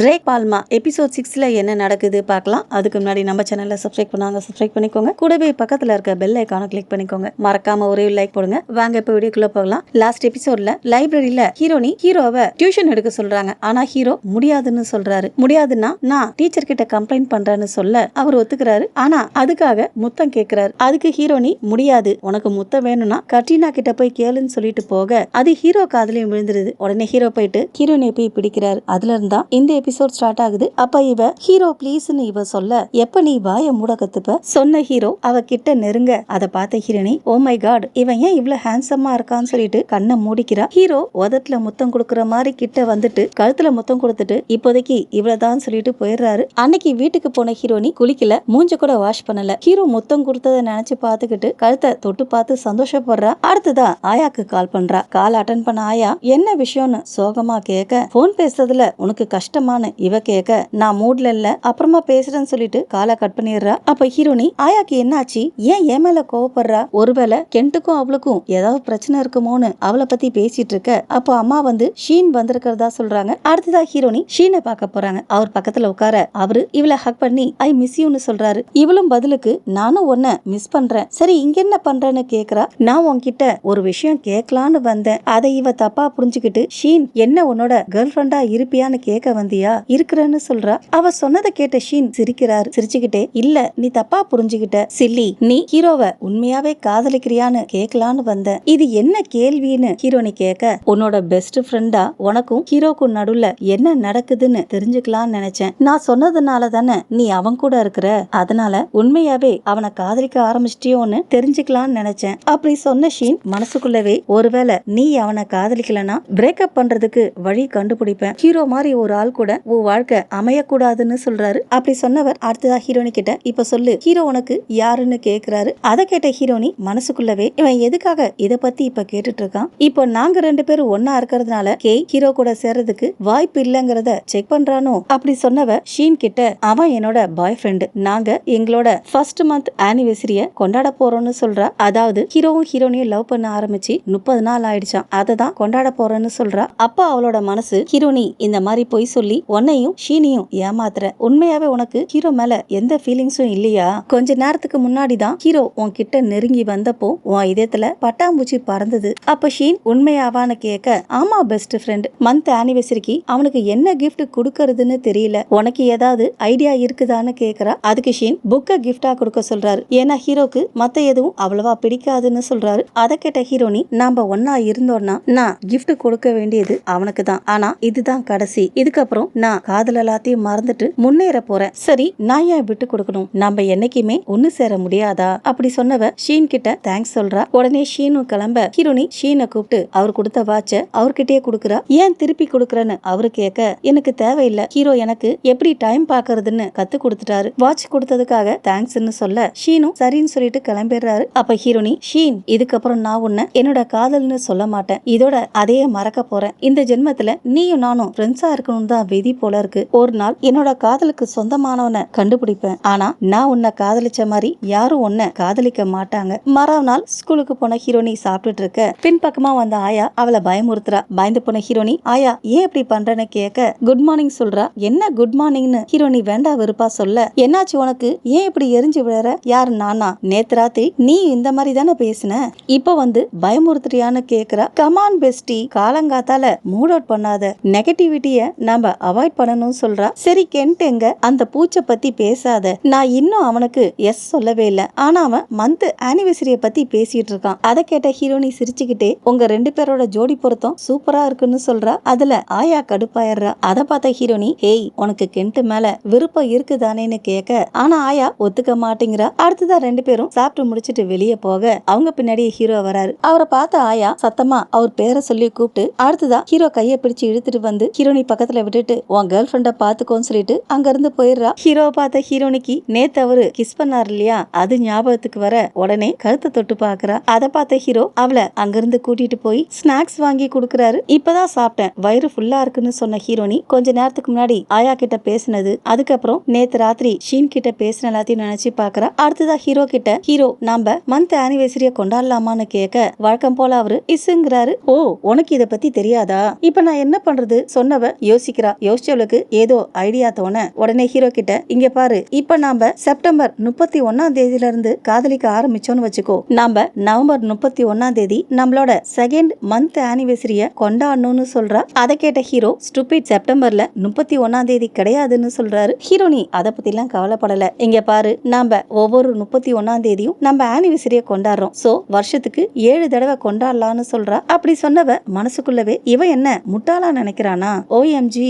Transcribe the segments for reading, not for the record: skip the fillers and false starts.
Track பால்மா episode 6ல என்ன நடக்குது பார்க்கலாம். அதுக்கு முன்னாடி நம்ம சேனல்ல சப்ஸ்கிரைப் பண்ணாங்க, சப்ஸ்கிரைப் பண்ணிக்கோங்க. கூடவே பக்கத்துல இருக்க பெல் ஐகானை கிளிக் பண்ணிக்கோங்க. மறக்காம ஒரே லைக் போடுங்க. வாங்க இப்ப வீடியோக்குள்ள போகலாம். லாஸ்ட் எபிசோட்ல லைப்ரரியில ஹீரோவை டியூஷன் எடுக்க சொல்றாங்க. ஆனா ஹீரோ முடியாதுன்னு சொல்றாரு. முடியாதுன்னா நான் டீச்சர் கிட்ட கம்ப்ளைண்ட் பண்றேன்னு சொல்ல அவர் ஒத்துக்கிறாரு. ஆனா அதுக்காக முத்தம் கேட்கிறாரு. அதுக்கு ஹீரோனி முடியாது, உனக்கு முத்தம் வேணும்னா கட்ரினா கிட்ட போய் கேளுன்னு சொல்லிட்டு போக அது ஹீரோ காதுலயும் விழுந்துருது. உடனே ஹீரோ போயிட்டு ஹீரோனை போய் பிடிக்கிறாரு. அதுல இருந்தா இந்த எபிசோட் ஸ்டார்ட் ஆகுது. அப்ப இவ ஹீரோ ப்ளீஸ்னு இவ சொல்ல எப்ப நீ வாய மூட கத்துப்ப சொன்ன ஹீரோ அவ கிட்ட நெருங்க அதை பார்த்த ஹீரோனி ஓ மை காட் இவன் ஏன் இவ்வளவு ஹேண்ட்ஸமா இருக்கான்னு சொல்லிட்டு கண்ணை மூடிக்கிறா. ஹீரோ உதட்டுல முத்தம் கொடுக்குற மாதிரி கிட்ட வந்துட்டு கழுத்துல முத்தம் கொடுத்துட்டு இப்போதைக்கு இவ்வளவுதான் சொல்லிட்டு போயிடுறாரு. அன்னைக்கு வீட்டுக்கு போன ஹீரோனி குளிக்கல, மூஞ்ச கூட வாஷ் பண்ணல. ஹீரோ முத்தம் கொடுத்ததை நினைச்சு பார்த்துக்கிட்டு கழுத்தை தொட்டு பார்த்து சந்தோஷப்படுறா. அடுத்ததா ஆயாக்கு கால் பண்றா. கால் அட்டன் பண்ண ஆயா என்ன விஷயம்னு சோகமா கேட்க போன் பேசுறதுல உனக்கு கஷ்டமான இவ கேட்க நான் மூட்ல இல்ல அப்புறமா பேசுறேன்னு சொல்லிட்டு காலை கட் பண்ணிடுறா. அப்ப ஹீரோனி ஆயாக்கு என்னாச்சு, ஏன் என் மேல கோவப்படுறா, ஒருவேளை கென்ட்டுக்கும் அவளுக்கும் ஏதாவது பிரச்சனை இருக்குமோன்னு அவளை பத்தி பேசிட்டு இருக்க அப்போ அம்மா வந்து ஷீன் வந்திருக்கிறதா சொல்றாங்க. அடுத்ததா ஹீரோனி ஷீனை பார்க்க போறாங்க. அவர் பக்கத்துல உட்கார அவரு இவளை ஹக் பண்ணி ஐ மிஸ் யூன்னு சொல்றாரு. இவளும் பதிலுக்கு நானும் உன்னை மிஸ் பண்றேன், சரி இங்க என்ன பண்றேன்னு கேக்குறா. நான் உன்கிட்ட ஒரு விஷயம் கேட்கலான்னு வந்தேன், அதை இவ தப்பா புரிஞ்சுக்கிட்டு ஷீன் என்ன உன்னோட கேர்ள் ஃப்ரெண்டா இருப்பியான்னு கேட்க வந்தியா, இருக்கிறேன்னு சொல்றா. அவ சொன்னதை கேட்ட ஷீன் சிரிக்கிறாரு. சிரிச்சுக்கிட்டே இல்ல நீ தப்பா புரிஞ்சுக்கிட்ட சில்லி, நீ ஹீரோவை உண்மையாவே காதலிக்கிறியான்னு கேட்கலான்னு வந்த, இது என்ன கேள்வின்னு ஹீரோனி கேட்க உன்னோட பெஸ்ட் ஃப்ரெண்டா உனக்கும் ஹீரோக்கும் நடுவுல என்ன நடக்குதுன்னு தெரிஞ்சுக்கலாம்னு நினைச்சேன். நான் சொன்னதுனால தானே நீ அவன் கூட இருக்கிற, அதனால உண்மையாவே அவனை காதலிக்க ஆரம்பிச்சிட்டியோன்னு தெரிஞ்சுக்கலாம்னு நினைச்சேன். அப்படி சொன்ன ஷீன் மனசுக்குள்ளவே ஒருவேளை நீ அவனை காதலிக்கலனா பிரேக்கப் பண்றதுக்கு வழி கண்டுபிடிப்பேன், ஹீரோ மாதிரி ஒரு ஆள் கூட உன் வாழ்க்கை அமையக்கூடாதுன்னு சொல்றாரு. அப்படி சொன்னவர் அடுத்ததா ஹீரோனி கிட்ட இப்ப சொல்லு ஹீரோ உனக்கு யாருன்னு கேக்குறாரு. அதை கேட்ட ஹீரோனி மனசுக்குள்ளவே இவன் எதுக்காக இத பத்தி இப்ப கேட்டுட்டு இருக்கான், இப்போ நாங்க ரெண்டு பேரும் ஒன்னா இருக்கிறதுனால ஹீரோ கூட சேர்றதுக்கு வாய்ப்பு இல்லங்கிறத செக் பண்றானோ. அப்படி சொன்னவ ஷீன் கிட்ட அவன் என்னோட பாய் ஃப்ரெண்டு, நாங்க எங்களோட ஃபர்ஸ்ட் மந்த் ஆனிவர்சரிய கொண்டாட போறோம்னு சொல்றா. அதாவது ஹீரோவும் ஹீரோனியும் லவ் பண்ண ஆரம்பிச்சு 30 நாள் ஆயிடுச்சான், அதை தான் கொண்டாட போறேன்னு சொல்றா. அப்ப அவளோட மனசு ஹீரோனி இந்த மாதிரி பொய் சொல்லி உன்னையும் ஷீனியும் ஏமாத்துற, உண்மையாவே உனக்கு ஹீரோ மேல எந்த ஃபீலிங்ஸும் இல்லையா, கொஞ்ச நேரத்துக்கு முன்னாடி தான் ஹீரோ உன்கிட்ட நெருங்கி வந்தப்போ உன் இதயத்துல பட்டாம்பூச்சி பறந்தது. அப்ப ஷீன் உண்மையாவான்னு கேட்க ஆமா பெஸ்ட் ஃப்ரெண்ட், மந்த் ஆனிவர்சரிக்கு அவனுக்கு என்ன கிஃப்ட் கொடுக்கறதுன்னு தெரியல, உனக்கு ஏதாவது ஐடியா இருக்குதான்னு கேக்குறா. அதுக்கு ஷீன் புக்க கிஃப்டா கொடுக்க சொல்றாரு. ஏன்னா ஹீரோக்கு மத்த எதுவும் அவ்வளவா பிடிக்காதுன்னு சொல்றாரு. அதை கேட்ட ஹீரோனி நாம ஒன்னா இருந்தோம்னா நான் கிஃப்ட் கொடுக்க வேண்டியது அவனுக்கு தான், ஆனா இதுதான் கடைசி, இதுக்கப்புறம் நான் காதல் எல்லாத்தையும் மறந்துட்டு முன்னேற போறேன், சரி நான் ஏன் விட்டு கொடுக்கணும், நம்ம என்னைக்குமே ஒண்ணு சேர முடியாதா. அப்படி சொன்னவ ஷீன் கிட்ட தேங்க்ஸ் சொல்றா. உடனே ஷீனும் கிளம்ப ஹீரோனி ஷீனை கூப்பிட்டு அவர் கொடுத்த வாட்ச அவர்கிட்டயே கொடுக்குறா. ஏன் திருப்பி கொடுக்குறன்னு அவரு கேட்க எனக்கு தேவையில்லை, ஹீரோ எனக்கு எப்படி டைம் பாக்குறதுன்னு கத்து கொடுத்துட்டாரு, வாட்ச் கொடுத்ததுக்காக தேங்க்ஸ்ன்னு சொல்ல ஷீனும் சரின்னு சொல்லிட்டு கிளம்பிடுறாரு. அப்ப ஹீரோனி ஷீன் இதுக்கப்புறம் நான் உன்னை என்னோட காதல்னு சொல்ல மாட்டேன், இதோட அதையே மறக்க போறேன், இந்த ஜென்மத்துல நீயும் நானும் ஃப்ரெண்ட்ஸா இருக்கணும் தான் விதி போல இருக்கு, ஒரு நாள் என்னோட காதலுக்கு சொந்தமானவனை கண்டுபிடிப்பேன், ஆனா நான் உன்னை காதலிச்ச மாதிரி யாரும் உன்னை காதலிக்க மாட்டாங்க. மறுநாள் ஸ்கூலுக்கு போன ஹீரோனி சாப்பிட்டுட்டு இருக்க பின்பக்கமா வந்த ஆயா அவளை பயமுறுத்துறா. பயந்து போன ஹீரோனி ஆயா ஏன் இப்படி பண்றேன்னு கேட்க குட் மார்னிங் சொல்றா. என்ன குட் மார்னிங்னு ஹீரோனி வேண்டா வெறுப்பா சொல்ல என்னாச்சு உனக்கு, ஏன் இப்படி எரிஞ்சு விழற, யாரு நானா, நேத்து ராத்திரி நீ இந்த மாதிரி தானே பேசின, இப்ப வந்து பயமுறுத்துறியான்னு கேக்குறா. கமான் பெஸ்டி, காலங்காத்தால மூட் அவுட் பண்ணாத, நெகட்டிவிட்டிய நாம அவாய்ட் பண்ணணும்னு சொல்றா. சரி கென்ட் எங்க, அந்த பூச்சை பத்தி பேசாத, நான் இன்னும் அவனுக்கு எஸ் சொல்லவே இல்ல, ஆனா அவன் மந்த் ஆனிவர்சரிய பத்தி பேசிட்டு இருக்கான். அதை கேட்ட ஹீரோனி சிரிச்சுக்கிட்டே உங்க ரெண்டு பேரோட ஜோடி பொருத்தம் சூப்பரா இருக்குன்னு சொல்றா. அதுல ஆயா கடுப்பாயிடுறா. அதை பார்த்த ஹீரோனி ஹேய் உனக்கு கென்ட் மேல விருப்பம் இருக்குதானேன்னு கேட்க ஆனா ஆயா ஒத்துக்க மாட்டேங்கிறா. அடுத்ததான் ரெண்டு பேரும் சாப்பிட்டு முடிச்சிட்டு வெளியே போக அவங்க பின்னாடியே ஹீரோ வராரு. அவரை பார்த்த ஆயா சத்தமா அவர் பேரை சொல்லி கூப்பிட்டு அடுத்ததான் ஹீரோ கையை பிடிச்சு இழுத்துட்டு வந்து ஹீரோனி பக்கத்துல விட்டுட்டு உன் கேர்ள் ஃப்ரெண்ட பாத்துக்கோன்னு சொல்லிட்டு அங்க இருந்து போயிடுறா. ஹீரோ பார்த்த ஹீரோனிக்கு நேத்து அவரு கிஸ் பண்ணாரு இல்லையா, அது ஞாபகத்துக்கு வர உடனே கழுத்தை தொட்டு பாக்குறா. அதை பார்த்த ஹீரோ அவளை அங்கிருந்து கூட்டிட்டு போய் ஸ்நாக்ஸ் வாங்கி கொடுக்கறாரு. இப்பதான் சாப்பிட்டேன், வயிறு ஃபுல்லா இருக்குன்னு சொன்ன ஹீரோனி கொஞ்ச நேரத்துக்கு முன்னாடி ஆயா கிட்ட பேசினது, அதுக்கப்புறம் நேத்து ராத்திரி ஷீன் கிட்ட பேசின எல்லாத்தையும் நினைச்சு பாக்குறா. அடுத்ததா ஹீரோ கிட்ட ஹீரோ நாம மந்த் ஆனிவர்சரிய கொண்டாடலாமான்னு கேட்க வழக்கம் போல அவரு இசுங்கிறாரு. ஓ உனக்கு இத பத்தி தெரியாதா, இப்ப நான் என்ன பண்றது சொன்னவ யோசிக்கிறா. யோசிச்சவளுக்கு ஏதோ ஐடியா தோண உடனே ஹீரோ கிட்ட, இங்க பாரு, இப்ப நாம செப்டம்பர் 31ஆம் தேதியில இருந்து காதலிக்க ஆரம்பிச்சோம்னு வச்சுக்கோ, நாம நவம்பர் 31ஆம் தேதி நம்மளோட செகண்ட் மந்த் ஆனிவர்சரிய கொண்டாடணும்னு சொல்றா. அதை கேட்ட ஹீரோ, ஸ்டூபிட், செப்டம்பர்ல 31ஆம் தேதி கிடையாதுன்னு சொல்றாரு. ஹீரோனி அதை பத்தி எல்லாம் கவலைப்படல. இங்க பாரு, நாம ஒவ்வொரு 31ஆம் தேதியும் நம்ம ஆனிவர்சரிய கொண்டாடுறோம். சோ வருஷத்துக்கு 7 தடவை கொண்டாடலாம்னு சொல்றா. அப்படி சொன்னவ மனசுக்குள்ளவே இவ என்ன முட்டாளா நினைக்கிறானா? ஓஎம்ஜி,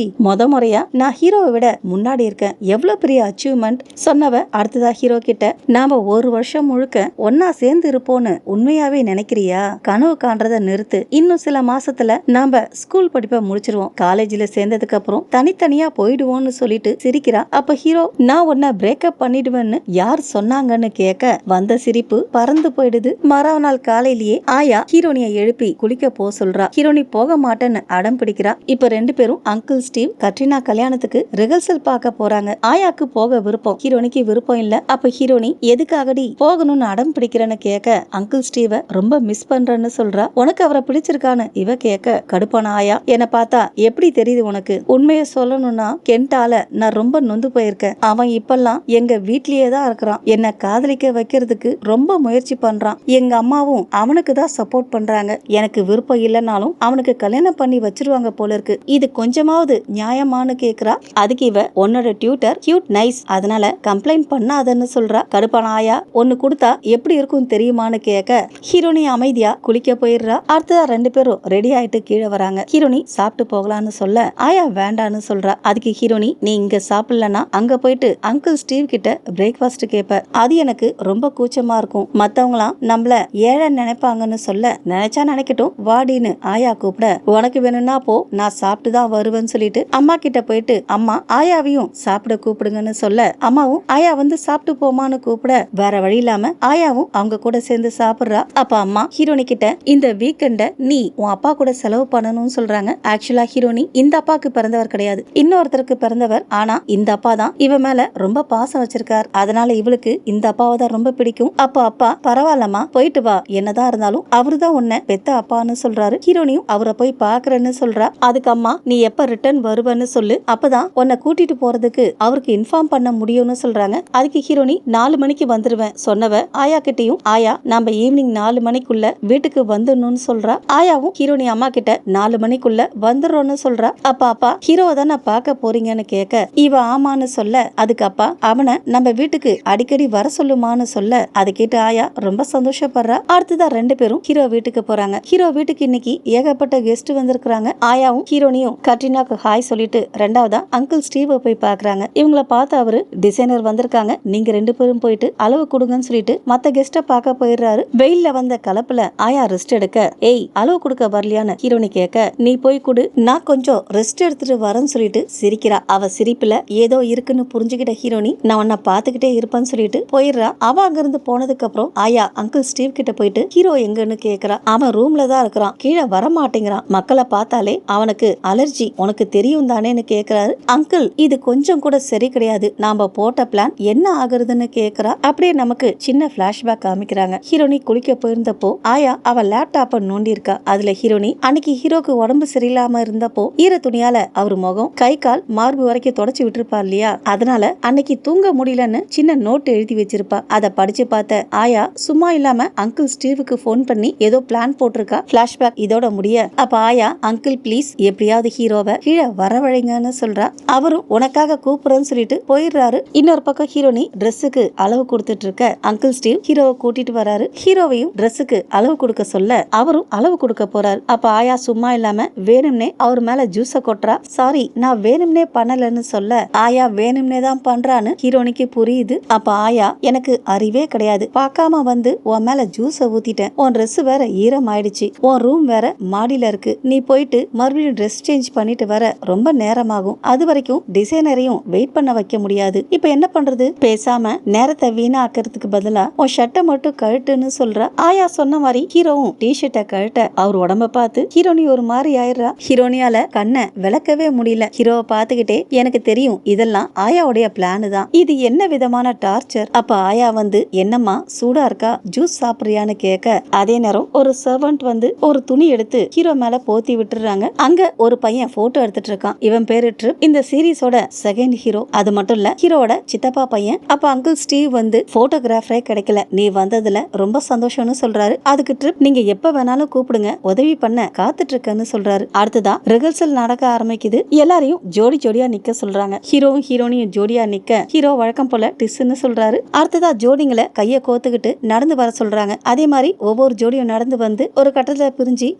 முறையா நான் ஹீரோவை விட முன்னாடி இருக்கேன், எவ்வளவு பெரிய அச்சீவ்மெண்ட் சொன்னவ அடுத்ததா ஹீரோ கிட்ட, நாம ஒரு வருஷம் முழுக்க ஒன்னா சேர்ந்து இருப்போம்னு உண்மையாவே நினைக்கிறியா? கனவு காண்றத நிறுத்து. இன்னும் சில மாசத்துல நாம ஸ்கூல் படிப்பை முடிச்சிருவோம். காலேஜ்ல சேர்ந்ததுக்கு அப்புறம் தனித்தனியா போயிடுவோம்னு சொல்லிட்டு சிரிக்கிறா. அப்ப ஹீரோ, நான் உன்னை பிரேக்கப் பண்ணிடுவேன்னு யார் சொன்னாங்கன்னு கேட்க வந்த சிரிப்பு பறந்து போயிடுது. மறுநாள் காலையிலேயே ஆயா ஹீரோனியை எழுப்பி குளிக்க போ சொல்றா. ஹீரோனி போக மாட்டேன்னு அடம் பிடிக்கிறா. இப்ப ரெண்டு பேரும் அங்கிள் ஸ்டீவ் கட்ரினா கல்யாணத்துக்கு ரிஹர்சல் பார்க்க போறாங்க. ஆயாக்கு போக விருப்பம், ஹீரோனிக்கு விருப்பம் இல்ல. அப்ப ஹீரோனி, எதுக்காகடி போகணும்னு அடம் பிடிக்கிறேன்னு கேட்க அங்கிள் ஸ்டீவ ரொம்ப மிஸ் பண்றேன்னு சொல்றா. உனக்கு அவரை பிடிச்சிருக்கான்னு இவ கேட்க கடுப்பான ஆயா, என்ன பார்த்தா எப்படி தெரியுது உனக்கு? உண்மையை சொல்லணும்னா கென்டால நான் ரொம்ப நொந்து போயிருக்கேன். அவன் இப்பெல்லாம் எங்க வீட்லயே தான் இருக்கிறான். என்ன காதலிக்க வைக்கிறதுக்கு ரொம்ப முயற்சி பண்றான். எங்க அம்மாவும் அவனுக்கு தான் சப்போர்ட் பண்றாங்க. எனக்கு விருப்பம் இல்லைனாலும் அவனுக்கு கல்யாணம் பண்ணி வச்சிருவாங்க போல இருக்கு. இது கொஞ்சமாவது நியாயமானு கேக்குறா. அதுக்கு இவ, உன்னோட டியூட்டர் கியூட் நைஸ், அதனால கம்ப்ளைண்ட் பண்ணாதன்னு சொல்றா. கடுப்பான ஆயா, ஒன்னு கொடுத்தா எப்படி இருக்கும் தெரியுமான்னு கேட்க ஹீரோனி அமைதியா குளிக்க போயிடுறா. அடுத்ததா ரெண்டு பேரும் ரெடி ஆயிட்டு கீழே வராங்க. ஹீரோனி சாப்பிட்டு போகலான்னு சொல்ல ஆயா வேண்டான்னு சொல்றா. அதுக்கு ஹீரோனி, நீ இங்க சாப்பிடலன்னா அங்க போயிட்டு அங்கிள் ஸ்டீவ் கிட்ட பிரேக்ஃபாஸ்ட் கேட்ப, அது எனக்கு ரொம்ப கூச்சமா இருக்கும். மத்தவங்களாம் நம்மள ஏழை நினைப்பாங்கன்னு சொல்ல, நினைச்சா நினைக்கட்டும் வாடின்னு ஆயா கூப்பிட, உனக்கு வேணும்னா போ, நான் சாப்பிட்டு தான் வருவேன்னு சொல்லிட்டு அம்மா கிட்ட போயிட்டு, அம்மா ஆயாவையும் சாப்பிட கூப்பிடுங்கன்னு சொல்ல, அம்மாவும் ஆயா வந்து சாப்பிட்டு போமான்னு கூப்பிட, வேற வழி இல்லாம ஆயாவும் அவங்க கூட சேர்ந்து சாப்பிடுறா. அப்ப அம்மா ஹீரோனி கிட்ட, இந்த வீக்கெண்ட நீ உன் அப்பா கூட செலவு பண்ணணும்னு சொல்றாங்க. ஆக்சுவலா ஹீரோனி இந்த அப்பாக்கு பிறந்தவர் கிடையாது, இன்னொருத்தருக்கு பிறந்தவர். ஆனா இந்த அப்பா தான் இவ மேல ரொம்ப பாசம் வச்சிருக்கார். அதனால இவளுக்கு இந்த அப்பாவை தான் ரொம்ப பிடிக்கும். அப்ப அப்பா, பரவாயில்லம்மா போயிட்டு வா, என்னதான் இருந்தாலும் அவருதான் உன்னை பெத்த அப்பான்னு சொல்றாரு. ஹீரோனியும் அவரை போய் பாக்குறேன்னு சொல்றா. அதுக்கு அம்மா, நீ எப்ப ரிட்டர்ன் வருவன்னு சொல்லு, அப்பதான் உன்னை கூட்டிட்டு போறதுக்கு அவருக்கு இன்ஃபார்ம் பண்ண முடியும்னு சொல்றாங்க. அதுக்கு ஹீரோனி, 4 மணிக்கு வந்துருவேன் சொன்னவ ஆயா கிட்டையும், ஆயா நம்ம ஈவினிங் 4 மணிக்குள்ள வீட்டுக்கு வந்துடணும்னு சொல்றா. ஆயாவும் ஹீரோனி அம்மா கிட்ட 4 மணிக்குள்ள வந்துடுறோம்னு சொல்றா. அப்ப அப்பா, ஹீரோவை தானே பார்க்க போறீங்கன்னு கேட்க இவ ஆமான்னு சொல்ல, அதுக்கு அப்பா, அவனை நம்ம வீட்டுக்கு அடிக்கடி வர சொல்லுமான்னு சொல்ல, அதை கேட்டு ஆயா ரொம்ப சந்தோஷப்படுறா. அடுத்ததான் ரெண்டு பேரும் ஹீரோ வீட்டுக்கு போறாங்க. ஹீரோ வீட்டுக்கு இன்னைக்கு ஏகப்பட்ட கெஸ்ட் வந்திருக்காங்க. ஆயாவும் ஹீரோனியும் கட்ரினாக்கு ஹாய் சொல்லிட்டு ரெண்டாவதா அங்கிள் ஸ்டீவ போய் பாக்குறாங்க. இவங்கள பார்த்து அவரு, டிசைனர் வந்திருக்காங்க, நீங்க ரெண்டு பேரும் போயிட்டு அளவு கொடுங்கன்னு சொல்லிட்டு மத்த கெஸ்ட பார்க்க போயிடுறாரு. வெயில்ல வந்த கலப்புல ஆயா ரெஸ்ட் எடுக்க, ஏய் அளவு கொடுக்க வரலையான்னு ஹீரோனி கேட்க, நீ போய் கொடு, நான் கொஞ்சம் ரெஸ்ட் எடுத்துட்டு வரேன்னு சொல்லிட்டு சிரிக்கிறா. அவ சிரிப்புல ஏதோ இருக்குன்னு புரிஞ்சுக்கிட்ட ஹீரோனி, நான் உன்னை பாத்துக்கிட்டே இருப்பேன்னு சொல்லிட்டு போயிடுறா. அவ அங்கிருந்து போனதுக்கு அப்புறம் ஆயா அங்கிள் ஸ்டீவ் கிட்ட போயிட்டு ஹீரோ எங்கன்னு கேக்குறா. அவன் ரூம்ல தான் இருக்கிறான், கீழே வர மாட்டேங்கிறான், மக்களை பார்த்தாலே அவனுக்கு அலர்ஜி, உனக்கு தெரியும் தானேன்னு கேக்குறாரு. அங்கிள், இது கொஞ்சம் கூட சரி கிடையாது, நாம போட்ட பிளான் என்ன ஆகுறதுன்னு கேக்குறா. அப்படியே நமக்கு சின்ன பிளாஷ்பேக் காமிக்கிறாங்க. ஹீரோனி குளிக்க போயிருந்தப்போ ஆயா அவ லேப்டாப்ப நோண்டி இருக்கா. அதுல ஹீரோனி அன்னைக்கு ஹீரோக்கு உடம்பு சரியில்லாம இருந்தப்போ ஈர துணியால அவர் முகம் கை கால் மார்பு வரைக்கும் தொடச்சு விட்டுருப்பா இல்லையா, அதனால அன்னைக்கு தூங்க முடியலன்னு சின்ன நோட் எழுதி வச்சிருப்பா. அதை படிச்சு பார்த்த ஆயா சும்மா இல்லாம அங்கிள் ஸ்டீவுக்கு போன் பண்ணி ஏதோ பிளான் போட்டிருக்கா. பிளாஷ்பேக் இதோட முடிய, அப்ப ஆயா, அங்கிள் ப்ளீஸ் எப்படியாவது ஹீரோவை கீழே வரவழைங்கன்னு சொல்றா. அவரும் உனக்காக கூப்பிடுறேன்னு சொல்லிட்டு போயிடுறாரு. இன்னொரு பக்கம் ஹீரோனி ட்ரெஸ்ஸுக்கு அளவு கொடுத்துட்டு இருக்க அங்கிள் ஸ்டீவ் ஹீரோவை கூட்டிட்டு வராரு. ஹீரோவையும் ட்ரெஸ்ஸுக்கு அளவு கொடுக்க சொல்ல அவரும் அளவு கொடுக்க போறாரு. அப்ப ஆயா சும்மா இல்லாம வேணும்னே அவர் மேல ஜூஸ கொட்டுறா. சாரி, நான் வேணும்னே பண்ணலன்னு சொல்ல ஆயா வேணும்னே தான் பண்றான்னு ஹீரோனிக்கு புரியுது. அப்ப ஆயா, எனக்கு அறிவே கிடையாது, பார்க்காம வந்து உன் மேல ஜூஸ ஊத்திட்டேன், உன் ட்ரெஸ் வேற ஈரம் ஆயிடுச்சு, உன் ரூம் வேற மாடியில இருக்கு, நீ போயிட்டு மறுபடியும் ட்ரெஸ் சேஞ்ச் பண்ணிட்டு வர ரொம்ப நேரமாகும், அது வரைக்கும் டிசைனரையும் வெயிட் பண்ண வைக்க முடியாது, இப்ப என்ன பண்றது, பேசாம நேரத்தை வீணாக்கிறதுக்கு பதிலா உன் ஷர்ட்டை மட்டும் கழட்டுன்னு சொல்றா. ஆயா சொன்ன மாதிரி ஹீரோவும் டி-ஷர்ட்டை கழட்ட அவர் உடம்ப பார்த்து ஹீரோனி ஒரு மாதிரி ஆயிடுறா. ஹீரோனியால கண்ணை விளக்கவே முடியல. ஹீரோவை பார்த்துக்கிட்டே, எனக்கு தெரியும் இதெல்லாம் ஆயாவுடைய பிளானு தான், இது என்ன விதமான டார்ச்சர். அப்ப ஆயா வந்து, என்னம்மா சூடா இருக்கா, ஜூஸ் சாப்பிடுறியான்னு கேட்க அதே நேரம் ஒரு சர்வன்ட் வந்து ஒரு துணி எடுத்து ஹீரோ மேல போத்தி விட்டுறாங்க. அங்க ஒரு பையன் போட்டோ எடுத்துட்டு இருக்கான். இவன் பேரு ட்ரிப். இந்த சீரீஸோட செகண்ட் ஹீரோ. அது மட்டும் இல்ல, ஹீரோட சித்தப்பா பையன். அப்ப அங்கிள் ஸ்டீவ் வந்து போட்டோகிராஃபரே கிடைக்கல, நீ வந்ததுல ரொம்ப சந்தோஷம்னு சொல்றாரு. அதுக்கு ட்ரிப், நீங்க எப்ப வேணாலும் கூப்பிடுங்க, உதவி பண்ண காத்துட்டு இருக்கேன்னு சொல்றாரு. அடுத்ததா ரிஹர்சல் நடக்க ஆரம்பிக்குது. எல்லாரையும் ஜோடி ஜோடியா நிக்க சொல்றாங்க. ஹீரோவும் ஹீரோனியும் ஜோடியா நிக்க ஹீரோ வழக்கம் போல டிஸ்ன்னு சொல்றாரு. அடுத்ததா ஜோடிங்களை கைய கோத்துக்கிட்டு நடந்து வர சொல்றாங்க. அதே மாதிரி ஒவ்வொரு ஜோடியும் நடந்து வந்து ஒரு கட்டத்துல பிரிஞ்சு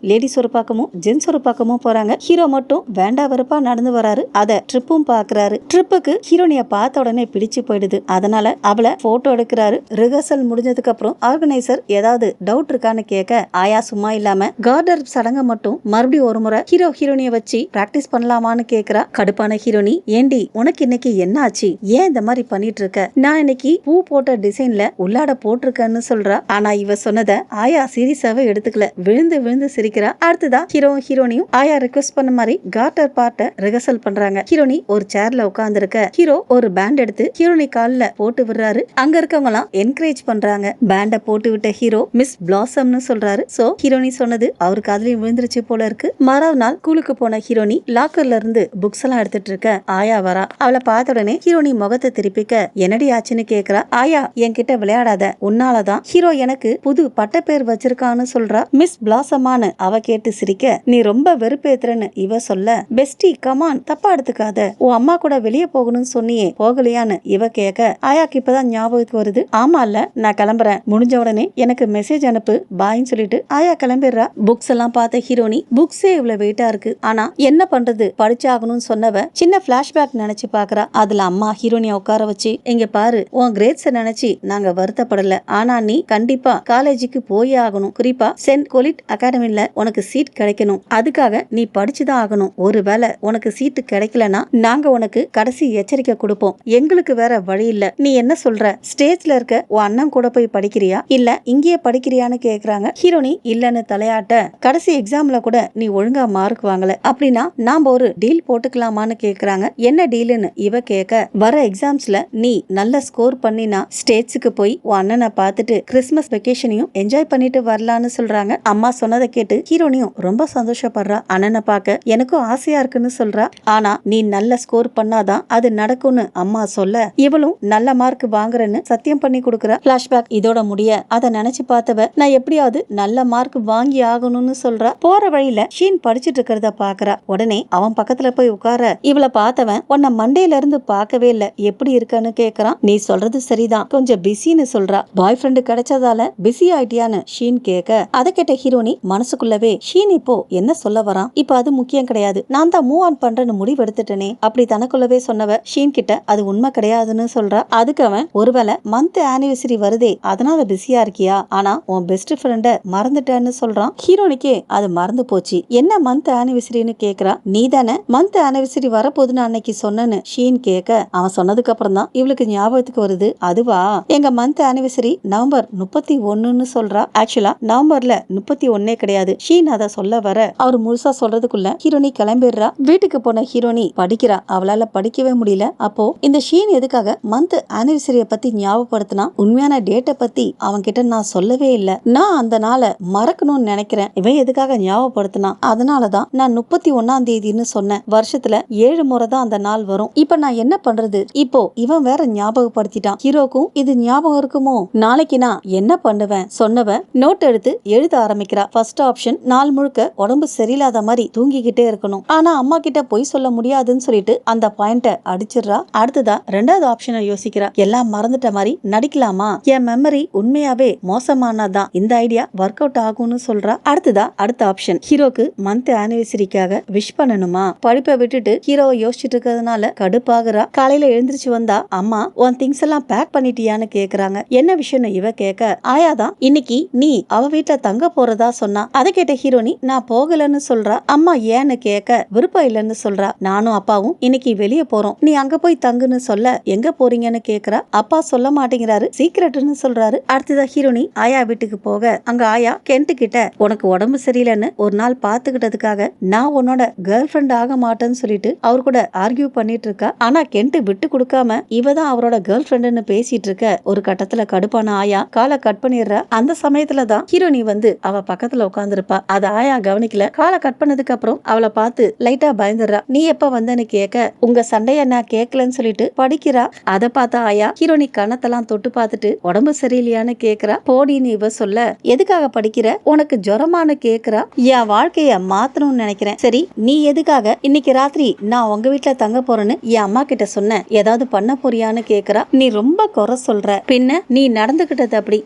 லேடிஸ் ஒரு பக்கமும் ஜென்ஸ் ஒரு பக்கமும் போறாங்க. ஹீரோ மட்டும் வேண்டா வெறுப்பா நடந்து வராரு. அத ட்ரிப்பும் பாக்குறாரு. ட்ரிப்புக்கு ஹீரோனிய பார்த்த உடனே பிடிச்சு போயிடுது. அதனால அவளை போட்டோ எடுக்கிறாரு. ரிஹர்சல் முடிஞ்சதுக்கு அப்புறம் ஆர்கனைசர் ஏதாவது டவுட் இருக்கான்னு கேட்க, ஆயா சும்மா இல்லாம கார்டர் சடங்க மட்டும் மறுபடியும் ஒரு முறை ஹீரோ ஹீரோனிய வச்சு பிராக்டிஸ் பண்ணலாமான்னு கேக்குறா. கடுப்பான ஹீரோனி, ஏண்டி உனக்கு இன்னைக்கு என்ன ஆச்சு, ஏன் இந்த மாதிரி பண்ணிட்டு இருக்க, நான் இன்னைக்கு பூ போட்ட டிசைன்ல உள்ளாட போட்டிருக்கேன்னு சொல்றா. ஆனா இவ சொன்னத ஆயா சீரியஸாவே எடுத்துக்கல. விழுந்து விழுந்து சிரிக்கிறா. அடுத்ததா ஹீரோவும் ஹீரோனியும் ஆயா ரிக்வெஸ்ட் பண்ண மாதிரி கார்டர் பார்ட்ட ரிஹர்சல் பண்றாங்க. ஹீரோனி ஒரு சேர்ல உட்கார்ந்து இருக்க, ஹீரோ ஒரு பேண்ட் எடுத்து ஹீரோனி கால்ல போட்டு விடுறாரு. அங்க இருக்கவங்க எல்லாம் என்கரேஜ் பண்றாங்க. பேண்ட போட்டு விட்ட ஹீரோ மிஸ் பிளாசம்னு சொல்றாரு. சோ ஹீரோனி சொன்னது அவர் காதுலயும் விழுந்துருச்சு போல இருக்கு. மறாவது நாள் ஸ்கூலுக்கு போன ஹீரோனி லாக்கர்ல இருந்து புக்ஸ் எல்லாம் எடுத்துட்டு இருக்க ஆயா வரா. அவளை பார்த்த உடனே ஹீரோனி முகத்தை திருப்பிக்க, என்னடி ஆச்சுன்னு கேக்குறா. ஆயா, என்கிட்ட விளையாடாத, உன்னாலதான் ஹீரோ எனக்கு புது பட்ட பேர் வச்சிருக்கான்னு சொல்றா. மிஸ் பிளாசமான்னு அவ கேட்டு சிரிக்க, நீ ரொம்ப வெறுப்பேத்துறன்னு இவ சொல்ல, பெஸ்டி கமான், தப்பா எடுத்துக்காத, உன் அம்மா கூட வெளியே போகணும்னு சொன்னியே போகலையான்னு இவ கேட்க, ஆயாக்கு இப்பதான் ஞாபகத்துக்கு வருது. ஆமா இல்ல, நான் கிளம்புறேன், முடிஞ்ச உடனே எனக்கு மெசேஜ் அனுப்பு, பாய்ன்னு சொல்லிட்டு ஆயா கிளம்பிடுறா. புக்ஸ் எல்லாம் பார்த்த ஹீரோனி, புக்ஸே இவ்வளவு வெயிட்டா இருக்கு, ஆனா என்ன பண்றது, படிச்சாகணும்னு சொன்னவ சின்ன பிளாஷ்பேக் நினைச்சு பாக்குறா. அதுல அம்மா ஹீரோனிய உட்கார வச்சு, இங்க பாரு, உன் கிரேட்ஸ நினைச்சு நாங்க வருத்தப்படல, ஆனா நீ கண்டிப்பா காலேஜுக்கு போயே ஆகணும், குறிப்பா சென்ட் கொலிட் அகாடமில உனக்கு சீட் கிடைக்கணும், அதுக்காக நீ படிச்சுதான் ஆகணும். ஒருவேளை உனக்கு சீட்டு கிடைக்கலனா நாங்க உனக்கு கடைசி எச்சரிக்கை கொடுப்போம், எங்களுக்கு வேற வழி இல்ல. நீ என்ன சொல்ற, ஸ்டேஜ்ல இருக்க உன் அண்ணன் கூட போய் படிக்கிறியா இல்ல இங்கேயே படிக்கிறியான்னு கேக்குறாங்க. ஹீரோனி இல்லன்னு தலையாட்ட, கடைசி எக்ஸாம்ல கூட நீ ஒழுங்கா மார்க் வாங்கல, அப்படின்னா நாம ஒரு டீல் போட்டுக்கலாமான்னு கேக்குறாங்க. என்ன டீல்னு இவ கேட்க, வர எக்ஸாம்ஸ்ல நீ நல்ல ஸ்கோர் பண்ணினா ஸ்டேட்ஸுக்கு போய் உன் அண்ணனை பார்த்துட்டு கிறிஸ்மஸ் வெக்கேஷனையும் என்ஜாய் பண்ணிட்டு வரலான்னு சொல்றாங்க. அம்மா சொன்னதை கேட்டு ஹீரோனியும் ரொம்ப சந்தோஷப்படுறா. அண்ணனை பார்க்க எனக்கும் ஆசையா இருக்குன்னு சொல்றா. ஆனா நீ நல்ல ஸ்கோர் பண்ணாதான் அது நடக்கும்னு அம்மா சொல்ல, இவளும் நல்ல மார்க் வாங்குறேன்னு சத்தியம் பண்ணி கொடுக்குறா. பிளாஷ்பேக் இதோட முடிய அதை நினைச்சு பார்த்தவ, நான் எப்படியாவது நல்ல மார்க் வாங்கி ஆகணும்னு சொல்றா. போற வழியில ஷீன் படிச்சுட்டு இருக்கிறத பாக்குறா. உடனே அவன் பக்கத்துல போய் உட்கார, இவளை பார்த்தவன், உன்னை மண்டேல இருந்து பார்க்கவே இல்ல, எப்படி இருக்கன்னு கேக்குறான். நீ சொல்றது சரிதான், கொஞ்சம் பிஸின்னு சொல்றா. பாய் ஃப்ரெண்டு கிடைச்சதால பிஸி ஆயிட்டியான்னு ஷீன் கேட்க, அதை கேட்ட ஹீரோனி மனசுக்குள்ளவே, ஷீன் இப்போ என்ன சொல்ல வரான், இப்ப அது முக்கியம் கிடையாது, நான் தான் மூவ் ஆன் பண்றேன்னு முடிவு எடுத்துட்டேனே, அப்படி தனக்குள்ளவே சொன்னவ ஷீன் கிட்ட அது உண்மை கிடையாதுன்னு சொல்றா. அதுக்கு அவன், ஒருவேளை மந்த் ஆனிவர்சரி வருதே அதனால பிஸியா இருக்கியா, ஆனா உன் பெஸ்ட் ஃப்ரெண்ட மறந்துட்டேன்னு சொல்றான். ஹீரோனிக்கே அது மறந்து போச்சு. என்ன மந்த் ஆனிவர்சரின்னு கேக்குறா. நீ தானே மந்த் ஆனிவர்சரி வரப்போகுதுன்னு அன்னைக்கு சொன்னேன்னு ஷீன் கேட்க, அவன் சொன்னதுக்கு அப்புறம் தான் இவளுக்கு ஞாபகத்துக்கு வருது, அதுவா எங்க மந்த் ஆனிவர்சரி நவம்பர் 31ன்னு சொல்றா. ஆக்சுவலா நவம்பர்ல 31 கிடையாது. ஷீன் அதை சொல்ல வர அவர் முழுசா சொல்றதுக்குள்ள ஹீரோனி கிளம்பிடுறா. வீட்டுக்கு போன ஹீரோனி படிக்கிறா. அவளால படிக்கவே முடியல. அப்போ இந்த ஷீன் எதுக்காக மந்த் ஆனிவர்சரிய பத்தி ஞாபகப்படுத்தினா, உண்மையான டேட்டை பத்தி அவன் கிட்ட நான் சொல்லவே இல்ல, நான் அந்த நாளை மறக்கணும்னு நினைக்கிறேன், இவன் எதுக்காக ஞாபகப்படுத்தினா, அதனாலதான் நான் 31ஆம் தேதின்னு சொன்னேன், வருஷத்துல 7 முறை தான் அந்த நாள் வரும், இப்ப நான் என்ன பண்றது, இப்போ இவன் வேற ஞாபகப்படுத்திட்டான், ஹீரோக்கும் இது ஞாபகம் இருக்குமோ, நாளைக்கு நான் என்ன பண்ணுவேன், சொன்னவ நோட் எடுத்து எழுத ஆரம்பிக்கிறா. ஃபர்ஸ்ட் ஆப்ஷன், நாள் முழுக்க உடம்பு சரியில்லாத மாதிரி தூங்கிக்கிட்டே இருக்கணும், ஆனா அம்மா கிட்ட போய் சொல்ல முடியாதுன்னு சொல்லிட்டு அந்த பாயிண்ட அடிச்சிடுறா. அடுத்ததா ரெண்டாவது ஆப்ஷனை யோசிக்கிறா. எல்லாம் மறந்துட்ட மாதிரி நடிக்கலாமா, என் மெமரி உண்மையாவே மோசமானதான், இந்த ஐடியா ஒர்க் அவுட் ஆகும்னு சொல்றா. அடுத்ததா அடுத்த ஆப்ஷன், ஹீரோக்கு மந்த் ஆனிவர்சரிக்காக விஷ் பண்ணணுமா, படிப்பை விட்டுட்டு ஹீரோவை யோசிச்சுட்டு இருக்கிறதுனால கடுப்பாகிறா. காலையில எழுந்திருச்சு வந்தா அம்மா, உன் திங்ஸ் எல்லாம் பேக் பண்ணிட்டியான்னு கேக்குறாங்க. என்ன விஷயம்னு இவ கேட்க, ஆயாதான் இன்னைக்கு நீ அவ வீட்டுல தங்க போறதா சொன்னா, அதை கேட்ட ஹீரோனி நான் போகலன்னு சொல்றா. அம்மா ஏன்னு கேட்க, விருப்பம் இல்லைன்னு சொல்றா. நானும் அப்பாவும் இன்னைக்கு வெளியே போறோம், நீ அங்க போய் தங்குன்னு சொல்ல, எங்க போறீங்கன்னு கேக்குறா. அப்பா சொல்ல மாட்டேங்கிறாரு, சீக்கிரட்னு சொல்றாரு. அடுத்ததா ஹீரோனி ஆயா வீட்டுக்கு போக, அங்க ஆயா கென்ட் கிட்ட, உனக்கு உடம்பு சரியில்லைன்னு ஒரு நாள் பாத்துக்கிட்டதுக்காக நான் உன்னோட கேர்ள் ஃப்ரெண்ட் ஆக மாட்டேன்னு சொல்லிட்டு அவர் கூட ஆர்கியூ பண்ணிட்டு இருக்கா. ஆனா கென்ட் விட்டு கொடுக்காம இவதான் அவரோட கேர்ள் ஃப்ரெண்டுன்னு பேசிட்டு இருக்க. ஒரு கட்டத்துல கடுப்பான ஆயா காலை கட் பண்ணிடுறா. அந்த சமயத்துல தான் ஹீரோனி வந்து அவ பக்கத்துல உட்கார்ந்துருப்பா. அத ஆயா கவனிக்கல. காலை கட் பண்ணதுக்கு அப்புறம் அவளை பார்த்து லைட்டா லைட்டா பயந்துடுறா. நீ எப்ப வந்தன்னு கேட்க உங்க சண்டைய நான் கேட்கலன்னு சொல்லிட்டு படிக்கிறா. அதை பார்த்தா ஆயா ஹீரோனி கணத்தெல்லாம் தொட்டு பார்த்துட்டு உடம்பு சரியில்லையான்னு கேக்குறா. போடின்னு இவ சொல்ல எதுக்காக படிக்கிற, உனக்கு ஜுரமானு கேக்குறா. என் வாழ்க்கைய மாத்தணும்னு நினைக்கிறேன். சரி நீ எதுக்காக இன்னைக்கு ராத்திரி நான் உங்க வீட்டுல தங்க போறேன்னு என் அம்மா கிட்ட சொன்ன, ஏதாவது பண்ண போறியான்னு கேக்குறா. நீ ரொம்ப குறை சொல்ற, பின்ன நீ நடந்துகிட்டது அப்படி,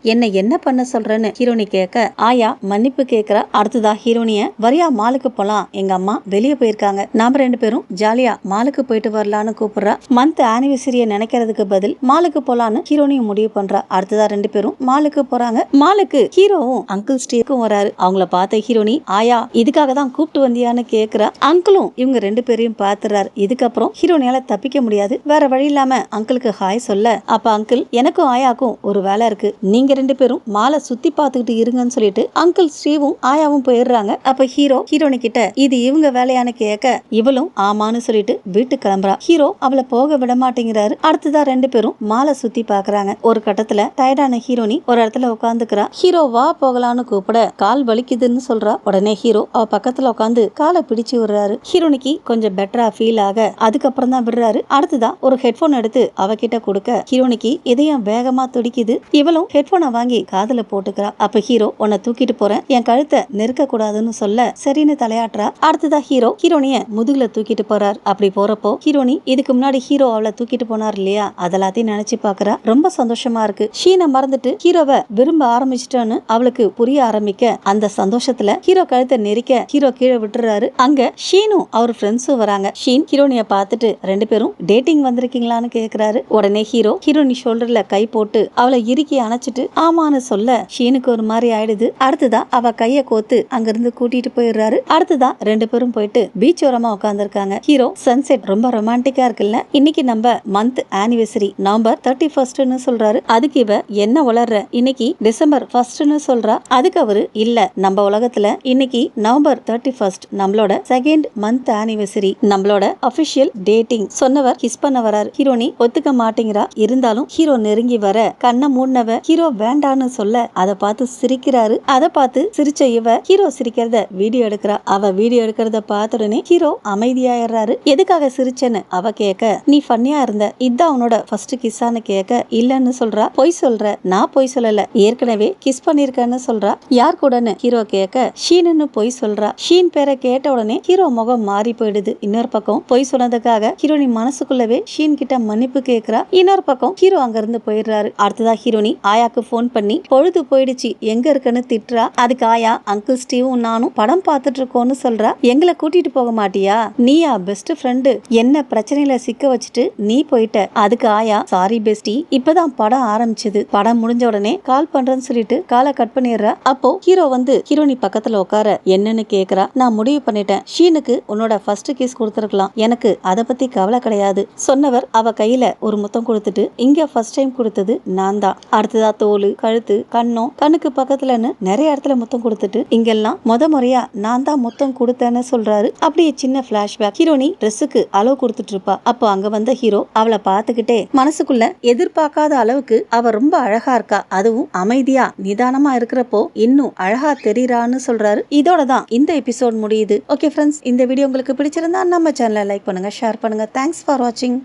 என்ன பண்ண சொல்றன்னு ஹீரோனி கேட்க ஆயா மன்னிப்பு கேக்குறா. அடுத்ததா ஹீரோனிய வரியா மாலுக்கு போலாம், எங்க அம்மா வெளியே போயிருக்காங்க, நாம 2 பேரும் ஜாலியா மாலுக்கு போயிட்டு வரலான்னு கூப்பிடுறா. மந்த் ஆனிவர்சரிய நினைக்கிறதுக்கு பதில் மாலுக்கு போலான்னு ஹீரோனியும் முடிவு பண்றா. அடுத்ததா 2 பேரும் மாலுக்கு போறாங்க. மாலுக்கு ஹீரோவும் அங்கிள் ஸ்டீவ்க்கும் வராரு. அவங்கள பார்த்த ஹீரோனி ஆயா இதுக்காக தான் கூப்பிட்டு வந்தியான்னு கேக்குறா. அங்கிளும் இவங்க 2 பேரையும் பாத்துறாரு. இதுக்கப்புறம் ஹீரோனியால தப்பிக்க முடியாது, வேற வழி இல்லாம அங்கிளுக்கு ஹாய் சொல்ல, அப்ப அங்கிள் எனக்கும் ஆயாக்கும் ஒரு வேலை இருக்கு, நீங்க 2 பேரும் மாலை சுத்தி பார்த்துக்கிட்டு இருங்கன்னு சொல்லிட்டு அங்கிள் ஸ்டீவும் ஆயாவும் போயிடுறாங்க. அப்ப ஹீரோ ஹீரோனி கிட்ட இது இவங்க வேலையான்னு கேட்க இவளும் ஆமான்னு சொல்லிட்டு வீட்டுக்கு கிளம்புறா. ஹீரோ அவளை போக விட மாட்டேங்கிறாரு. அடுத்ததா 2 பேரும் மாலை சுத்தி பாக்குறாங்க. ஒரு கட்டத்துல டயர்டான ஹீரோனி ஒரு இடத்துல உட்காந்துக்கிறா. ஹீரோ வா போகலான்னு கூப்பிட கால் வலிக்குதுன்னு சொல்றா. உடனே ஹீரோ அவ பக்கத்துல உட்காந்து காலை பிடிச்சு விடுறாரு. ஹீரோனிக்கு கொஞ்சம் பெட்டரா ஃபீல் ஆக அதுக்கப்புறம் தான் விடுறாரு. அடுத்ததா ஒரு ஹெட்போன் எடுத்து அவகிட்ட கொடுக்க ஹீரோனிக்கு இதயம் வேகமா துடிக்குது. இவளும் ஹெட்போனை வாங்கி காதுல போட்டுக்கிறா. அப்ப ஹீரோ உன்னை தூக்கிட்டு போறேன், என் கழுத்தை நெருக்க கூடாதுன்னு சொல்ல சரின்னு தலையாட்டுறா. அடுத்ததா ஹீரோ ஹீரோனிய முதுகுல தூக்கிட்டு போறார். அப்படி போறப்போ ஹீரோனி இதுக்கு முன்னாடி ஹீரோ அவளை தூக்கிட்டு போனார் இல்லையா, அதெல்லாத்தையும் நினைச்சு பாக்குறா. ரொம்ப சந்தோஷமா இருக்கு. ஷீனை மறந்துட்டு ஹீரோவை விரும்ப ஆரம்பிச்சிட்டான்னு அவளுக்கு புரிய ஆரம்பிக்க அந்த சந்தோஷத்துல ஹீரோ கழுத்தை நெரிக்க ஹீரோ கீழே விட்டுறாரு. அங்க ஷீனும் அவர் ஃப்ரெண்ட்ஸும் வராங்க. ஷீன் ஹீரோனிய பார்த்துட்டு 2 பேரும் டேட்டிங் வந்திருக்கீங்களான்னு கேக்குறாரு. உடனே ஹீரோ ஹீரோனி ஷோல்டர்ல கை போட்டு அவளை இறுக்கி அணைச்சிட்டு ஆமான்னு சொல்ல ஷீனுக்கு ஒரு மாதிரி ஆயிடுது. அடுத்ததா அவ கைய கோத்து அங்கிருந்து கூட்டிட்டு போயிடுறாரு. அடுத்ததா 2 பேரும் போயிட்டு பீச் ஓரமா உட்கார்ந்துருக்காங்க. ஹீரோ சன்செட் ரொம்ப ரொமான்டிக்கா இருக்குல்ல, இன்னைக்கு நம்ம மந்த் ஆனிவர்சரி நவம்பர் 31ன்னு சொல்றாரு. அதுக்கு இவ என்ன வளர்ற, இன்னைக்கு டிசம்பர் 1ன்னு சொல்றா. அதுக்கு அவரு இல்ல, நம்ம உலகத்துல இன்னைக்கு நவம்பர் 31 நம்மளோட செகண்ட் மந்த் ஆனிவர்சரி, நம்மளோட அபிஷியல் டேட்டிங் சொன்னவர் கிஸ் பண்ண வராரு. ஹீரோனி ஒத்துக்க மாட்டேங்கிறா. இருந்தாலும் ஹீரோ நெருங்கி வர கண்ணை மூடினவ ஹீரோ வேண்டான்னு சொல்ல அதை பார்த்து சிரிக்கிறாரு. அதை பார்த்து சிரிச்ச இவ ஹீரோ சிரிக்கிறத வீடியோ எடுக்கிறா. அவ வீடியோ எடுக்கிறத பார்த்த உடனே ஹீரோ அமைதியாயிடுறாரு. எதுக்காக சிரிச்சேன்னு அவ கேட்க நீ ஃபன்னியா இருந்த, இதான் அவனோட ஃபர்ஸ்ட் கிஸ்ஸான்னு கேட்க இல்லன்னு சொல்றா. பொய் சொல்ற, நான் பொய் சொல்லல, ஏற்கனவே கிஸ் பண்ணிருக்கேன்னு சொல்றா. யார் கூடன்னு ஹீரோ கேட்க ஷீன்னு பொய் சொல்றா. ஷீன் பேரை கேட்ட உடனே ஹீரோ முகம் மாறி போயிடுது. இன்னொரு பக்கம் பொய் சொன்னதுக்காக ஹீரோனி மனசுக்குள்ளவே ஷீன் கிட்ட மன்னிப்பு கேட்கிறா. இன்னொரு பக்கம் ஹீரோ அங்க இருந்து போயிடுறாரு. அடுத்ததா ஹீரோனி ஆயாக்கு போன் பண்ணி பொழுது போயிடுச்சு எங்க இருக்குன்னு திட்டுறா. அதுக்கு ஆயா அங்கிள் ஸ்டீவும் நானும் படம் பார்த்துட்டு இருக்கோம்னு சொல்றா. எங்களை கூட்டிட்டு போக மாட்டியா, நீயா பெஸ்ட் ஃப்ரெண்டு, என்ன பிரச்சனையில சிக்க வச்சுட்டு நீ போயிட்ட. அதுக்கு ஆயா சாரி பெஸ்டி, இப்பதான் படம் ஆரம்பிச்சது, படம் முடிஞ்ச உடனே கால் பண்றேன்னு சொல்லிட்டு காலை கட் பண்ணிடுறா. அப்போ ஹீரோ வந்து ஹீரோனி பக்கத்துல உட்கார என்னன்னு கேக்குறா. நான் முடிவு பண்ணிட்டேன், ஷீனுக்கு உன்னோட ஃபர்ஸ்ட் கிஸ் கொடுத்துருக்கலாம், எனக்கு அதை பத்தி கவலை கிடையாது சொன்னவர் அவ கையில ஒரு முத்தம் கொடுத்துட்டு இங்க ஃபர்ஸ்ட் டைம் கொடுத்தது நான் தான், அடுத்ததா தோல், கழுத்து, கண்ணம், கண்ணுக்கு பக்கத்துலன்னு நிறைய இடத்துல முத்தம் கொடுத்துட்டு இங்கெல்லாம் முறையா நான் தான் முத்தம் கொடுத்தேன்னு சொல்றாரு. அப்படியே சின்ன பிளாஷ்பேக். ஹீரோனி ட்ரெஸ்ஸுக்கு அளவு கொடுத்துட்டு இருப்பா. அப்போ அங்க வந்த ஹீரோ அவளை பார்த்துக்கிட்டே மனசுக்குள்ள எதிர்பார்க்காத அளவுக்கு அவ ரொம்ப அழகா இருக்கா, அதுவும் அமைதியா நிதானமா இருக்கிறப்போ இன்னும் அழகா தெரியறான்னு சொல்றாரு. இதோட தான் இந்த எபிசோட் முடியுது. ஓகே ஃப்ரெண்ட்ஸ், இந்த வீடியோ உங்களுக்கு பிடிச்சிருந்தா நம்ம சேனலை லைக் பண்ணுங்க, ஷேர் பண்ணுங்க. தேங்க்ஸ் ஃபார் வாட்சிங்.